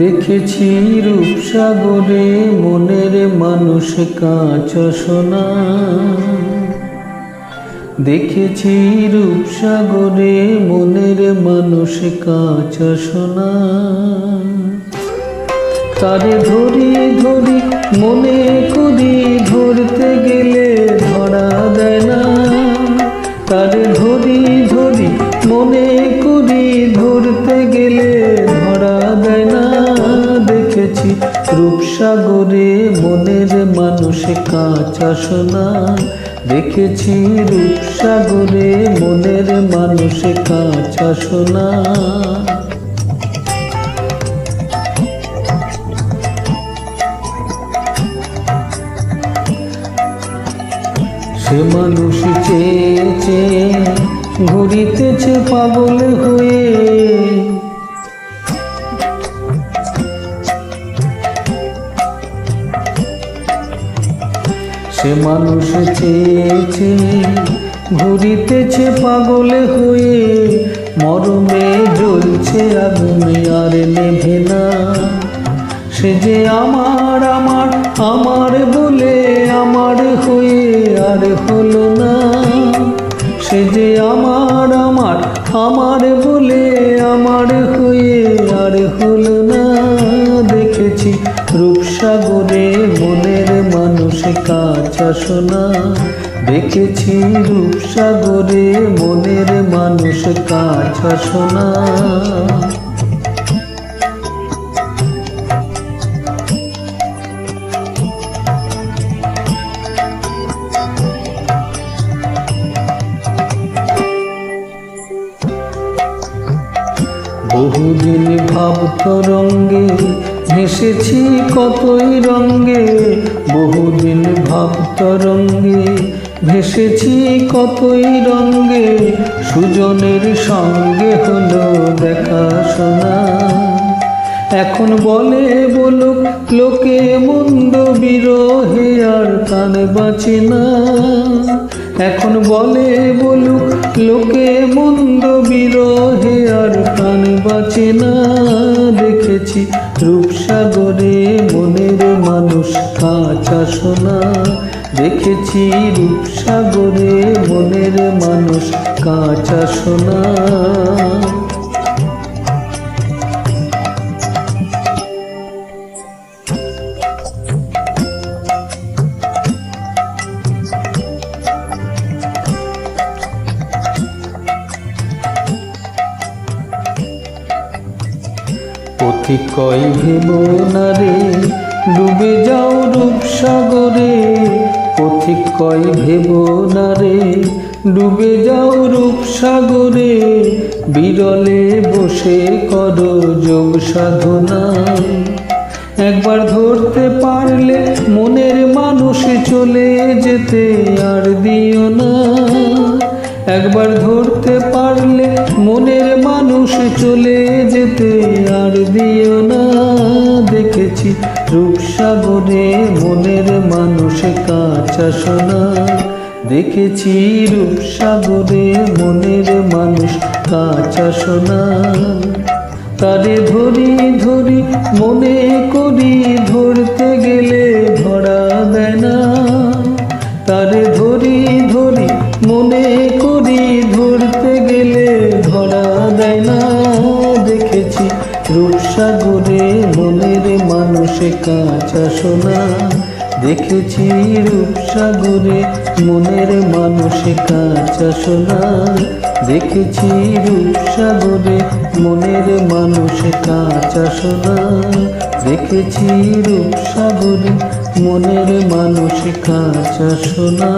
দেখেছি রূপসাগরে মনের মানুষ কাঁচা সোনা। দেখেছি রূপসাগরে মনের মানুষ কাঁচা সোনা। তারে ধরি ধরি মনে করি ধরতে গেলে ধরা দেয় না। তারে ধরি ধরি মনে করি ধরতে গেলে ধরা দেয় না। দেখেছি রূপসাগরে মনের মানুষ কাঁচা সোনা। দেখেছি রূপসাগরে মনের মানুষ কাঁচা সোনা। সে মানুষ চেয়ে চেয়ে ঘুরিতেছে পাগল হয়ে। সে মানুষ চেয়ে চেয়ে ঘুরিতেছে পাগল হয়ে। মরমে জ্বলছে আগুনে আর নেভে না। সে যে আমার আমার আমার বলে আমার হয়ে আর হলো না। সে যে আমার আমার আমার বলে আমার হয়ে আর হলো না। দেখেছি রূপসাগরে মনের মানুষ কাঁচা সোনা। দেখেছি রূপসাগরে মনের মানুষ কাঁচা সোনা। বহুদিন ভাবতরঙ্গে ভেসেছি কতই রঙ্গে। বহুদিন ভাবতরঙ্গে ভেসেছি কতই রঙ্গে। সুজনের সঙ্গে হলো দেখা শোনা। এখন বলে বলুক লোকে মন্দ বিরহে আর কান বাঁচে না। এখন বলে বলুক লোকে মন্দ বিরহে আর কান বাঁচে না। দেখেছি রূপসাগরে মনের মানুষ কাঁচা সোনা। দেখেছি রূপসাগরে মনের মানুষ কাঁচা সোনা। পথিক কয় ভেব না রে ডুবে যাও রূপসাগরে। পথিক কয় ভেব না রে ডুবে যাও রূপসাগরে। বিরলে বসে করো যোগ সাধনা। একবার ধরতে পারলে মনের মানুষ চলে যেতে আর দিও না। একবার ধরতে পারলে মনের মানুষ চলে যেতে আর দিও না। দেখেছি রূপসাগরে মনের মানুষ কাঁচা সোনা। দেখেছি রূপসাগরে মনের মানুষ কাঁচা সোনা। তারে ধরি ধরি মনে করি ধরতে গেলে ধরা দেয় না। তারে ধরি ধরি মনে করি ধরতে গেলে ধরা দেয় না। দেখেছি রূপসাগরে মনের মানুষ কাঁচা সোনা। দেখেছি রূপসাগরে মনের মানুষ কাঁচা সোনা। দেখেছি রূপসাগরে মনের মানুষ কাঁচা সোনা। দেখেছি রূপসাগরে মনের মানুষ কাঁচা সোনা।